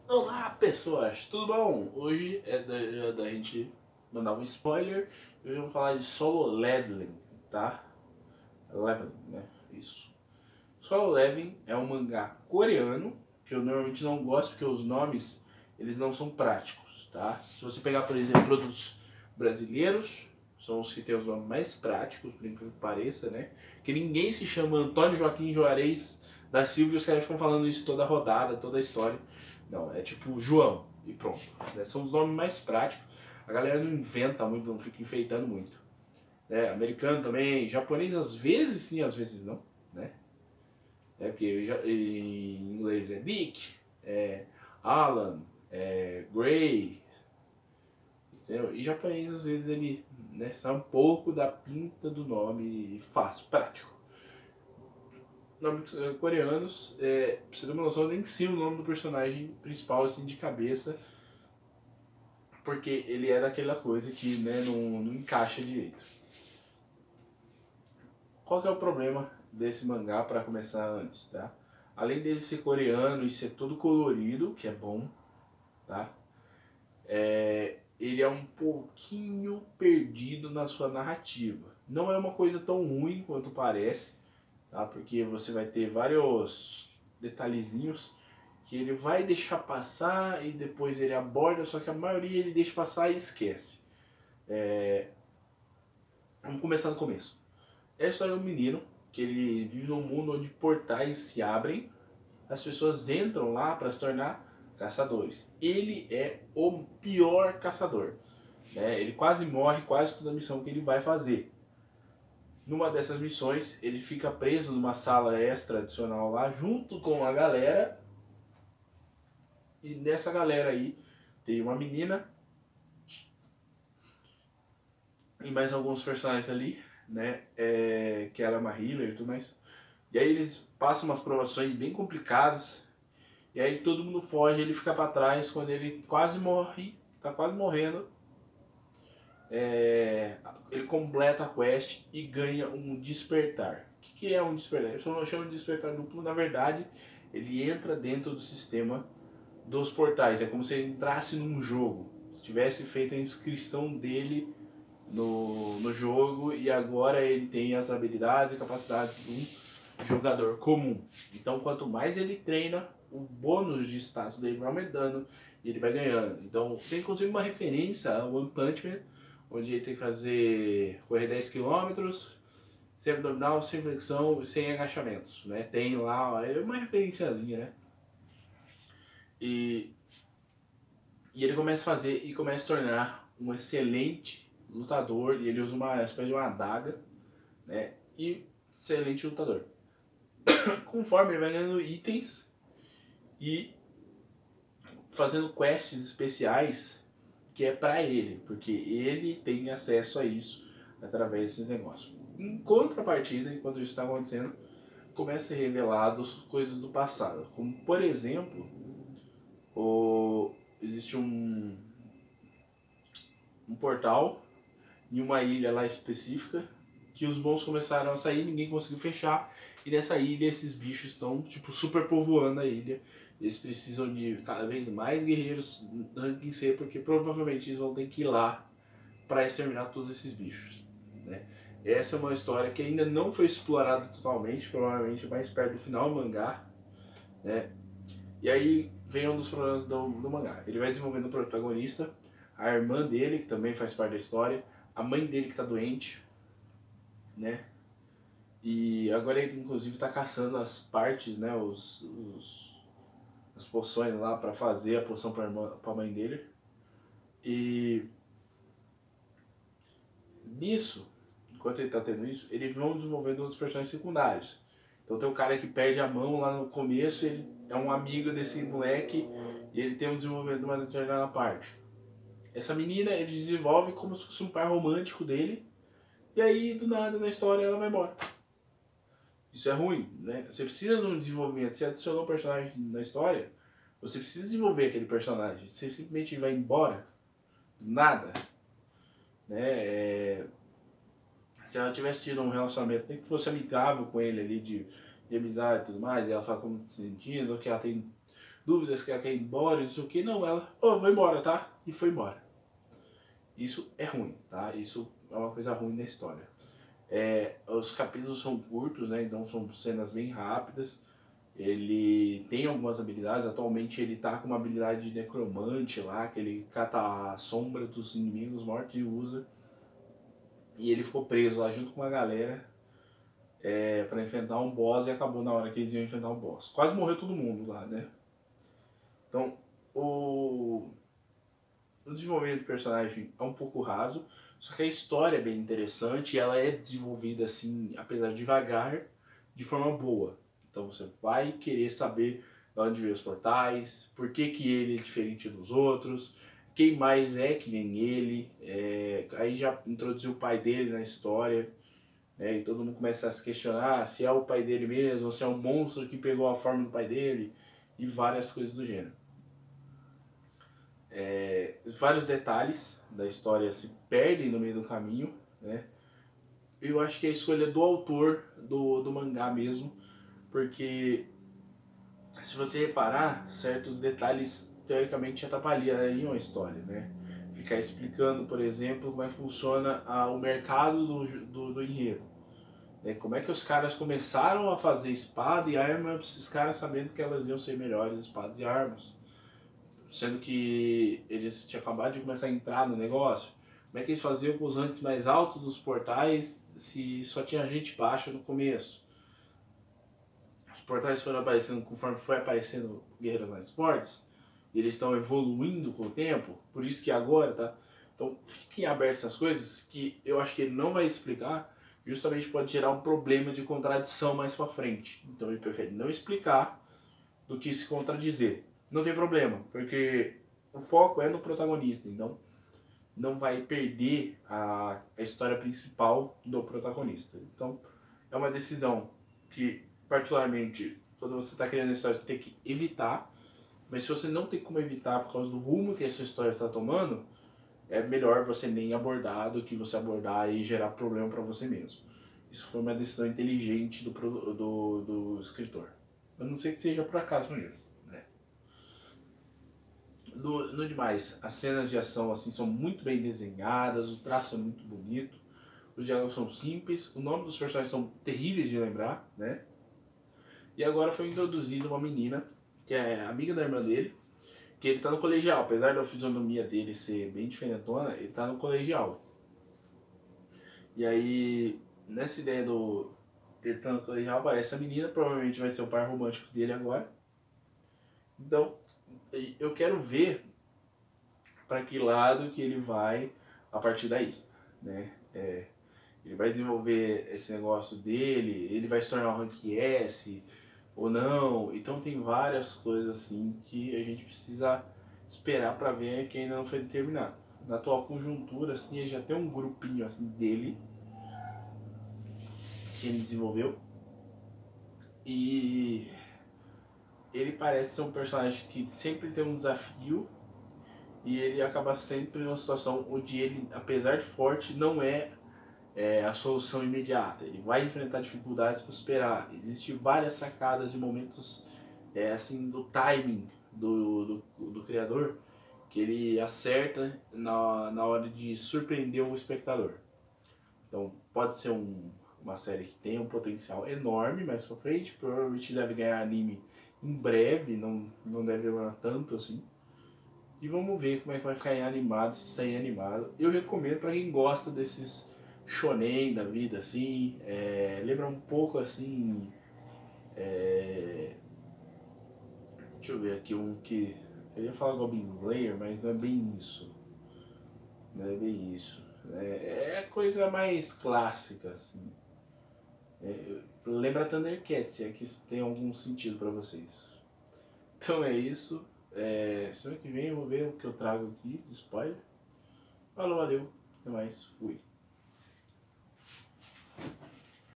Olá pessoas, tudo bom? Hoje é da gente mandar um spoiler e hoje vamos falar de Solo Leveling, tá? Leveling, né? Isso. Solo Leveling é um mangá coreano que eu normalmente não gosto porque os nomes eles não são práticos, tá? Se você pegar, por exemplo, produtos brasileiros, são os que têm os nomes mais práticos, por incrível que pareça, né? Que ninguém se chama Antônio Joaquim Juarez da Silva e os caras ficam falando isso toda a rodada, toda a história. Não, é tipo João e pronto. Né? São os nomes mais práticos. A galera não inventa muito, não fica enfeitando muito. Né? Americano também, japonês às vezes sim, às vezes não. Né? É porque em inglês é Dick, é Alan, é Gray, entendeu? E japonês às vezes ele, né, sai um pouco da pinta do nome fácil, prático. Nomes coreanos, pra você ter uma noção, eu nem sei o nome do personagem principal assim de cabeça, porque ele é daquela coisa que, né, não encaixa direito. Qual que é o problema desse mangá para começar antes, tá? Além dele ser coreano e ser todo colorido, que é bom, tá? Ele é um pouquinho perdido na sua narrativa. Não é uma coisa tão ruim quanto parece, tá? Porque você vai ter vários detalhezinhos que ele vai deixar passar e depois ele aborda, só que a maioria ele deixa passar e esquece. Vamos começar no começo. É a história de um menino que ele vive num mundo onde portais se abrem, as pessoas entram lá para se tornar caçadores. Ele é o pior caçador. Né? Ele quase morre, quase toda a missão que ele vai fazer. Numa dessas missões, ele fica preso numa sala extra adicional lá, junto com a galera. E nessa galera aí tem uma menina e mais alguns personagens ali, né? Que ela é uma healer e tudo mais. E aí eles passam umas provações bem complicadas. E aí todo mundo foge, ele fica pra trás quando ele quase morre, tá quase morrendo. Ele completa a quest e ganha um despertar. O que é um despertar? Eu só não chamo de despertar duplo, na verdade, ele entra dentro do sistema dos portais. É como se ele entrasse num jogo. Se tivesse feito a inscrição dele no jogo e agora ele tem as habilidades e capacidades de um jogador comum. Então, quanto mais ele treina, o bônus de status dele vai aumentando e ele vai ganhando. Então, tem inclusive uma referência ao One Punch Man, onde ele tem que fazer correr 10 quilômetros sem abdominal, sem flexão e sem agachamentos. Né? Tem lá, é uma referenciazinha, né? E, e ele começa a fazer e começa a tornar um excelente lutador. E ele usa uma espécie de uma adaga, né? E excelente lutador. Conforme ele vai ganhando itens e fazendo quests especiais que é pra ele, porque ele tem acesso a isso através desses negócios. Em contrapartida, enquanto isso está acontecendo, começa a ser revelado coisas do passado, como por exemplo, existe um portal em uma ilha lá específica que os bons começaram a sair, ninguém conseguiu fechar, e nessa ilha esses bichos estão tipo super povoando a ilha. Eles precisam de cada vez mais guerreiros ranking C, porque provavelmente eles vão ter que ir lá para exterminar todos esses bichos. Né? Essa é uma história que ainda não foi explorada totalmente, provavelmente mais perto do final do mangá. Né? E aí vem um dos problemas do mangá. Ele vai desenvolvendo o protagonista, a irmã dele, que também faz parte da história, a mãe dele que está doente, né? E agora ele inclusive está caçando as partes, né? As poções lá para fazer a poção para a mãe dele. E nisso, enquanto ele está tendo isso, eles vão desenvolvendo outros personagens secundários. Então tem um cara que perde a mão lá no começo, ele é um amigo desse moleque e ele tem um desenvolvimento de uma determinada parte. Essa menina ele desenvolve como se fosse um par romântico dele, e aí do nada na história ela vai embora. Isso é ruim, né? Você precisa de um desenvolvimento. Você adicionou um personagem na história, você precisa desenvolver aquele personagem. Você simplesmente vai embora, nada, né? Se ela tivesse tido um relacionamento, nem que fosse amigável com ele ali, de amizade e tudo mais, e ela fala como se sentindo, que ela tem dúvidas que ela quer ir embora, não sei o que. Não, ela, ô, vou embora, tá? E foi embora. Isso é ruim, tá? Isso é uma coisa ruim na história. Os capítulos são curtos, né? Então são cenas bem rápidas. Ele tem algumas habilidades. Atualmente ele tá com uma habilidade de necromante lá, que ele cata a sombra dos inimigos mortos e usa. E ele ficou preso lá junto com uma galera para enfrentar um boss, e acabou na hora que eles iam enfrentar o boss. Quase morreu todo mundo lá, né? Então, o desenvolvimento do personagem é um pouco raso, só que a história é bem interessante e ela é desenvolvida assim, apesar de devagar, de forma boa. Então você vai querer saber de onde veio os portais, por que ele é diferente dos outros, quem mais é que nem ele. Aí já introduziu o pai dele na história, né, e todo mundo começa a se questionar se é o pai dele mesmo, ou se é um monstro que pegou a forma do pai dele, e várias coisas do gênero. Vários detalhes da história se perdem no meio do caminho, né? Eu acho que é a escolha do autor do mangá mesmo, porque se você reparar, certos detalhes teoricamente atrapalhariam a história, né? Ficar explicando, por exemplo, como é que funciona o mercado do enredo. Né? Como é que os caras começaram a fazer espada e arma, esses caras sabendo que elas iam ser melhores espadas e armas. Sendo que eles tinham acabado de começar a entrar no negócio. Como é que eles faziam com os ranks mais altos dos portais se só tinha gente baixa no começo? Os portais foram aparecendo conforme foi aparecendo guerreiros mais fortes, e eles estão evoluindo com o tempo, por isso que agora, tá? Então fiquem abertos essas coisas que eu acho que ele não vai explicar, justamente pode gerar um problema de contradição mais pra frente. Então ele prefere não explicar do que se contradizer. Não tem problema, porque o foco é no protagonista, então não vai perder a história principal do protagonista. Então é uma decisão que, particularmente, quando você está criando a história, você tem que evitar, mas se você não tem como evitar por causa do rumo que a sua história está tomando, é melhor você nem abordar do que você abordar e gerar problema para você mesmo. Isso foi uma decisão inteligente do escritor. Eu não sei que seja por acaso mesmo. No demais, as cenas de ação assim são muito bem desenhadas, o traço é muito bonito, os diálogos são simples, o nome dos personagens são terríveis de lembrar, né? E agora foi introduzida uma menina, que é amiga da irmã dele, que ele tá no colegial, apesar da fisionomia dele ser bem diferentona, ele tá no colegial. E aí, nessa ideia do ele tá no colegial, aparece a menina, provavelmente vai ser o par romântico dele agora. Então, eu quero ver para que lado que ele vai a partir daí, né? Ele vai desenvolver esse negócio dele, ele vai se tornar um Rank S ou não. Então tem várias coisas assim que a gente precisa esperar para ver, que ainda não foi determinado. Na atual conjuntura, assim, ele já tem um grupinho assim dele que ele desenvolveu, e ele parece ser um personagem que sempre tem um desafio, e ele acaba sempre numa situação onde ele, apesar de forte, não é a solução imediata. Ele vai enfrentar dificuldades para superar. Existem várias sacadas de momentos assim do timing do criador, que ele acerta na hora de surpreender o espectador. Então pode ser uma série que tem um potencial enorme mais pra frente, provavelmente deve ganhar anime em breve, não deve demorar tanto assim. E vamos ver como é que vai ficar animado, se sair animado. Eu recomendo para quem gosta desses shonen da vida, assim. Lembra um pouco assim. Deixa eu ver aqui um que. Eu ia falar Goblin Slayer, mas não é bem isso. Não é bem isso. É coisa mais clássica, assim. Lembra Thundercats, se é que isso tem algum sentido para vocês. Então é isso. Semana que vem eu vou ver o que eu trago aqui de spoiler. Falou, valeu, até mais, fui.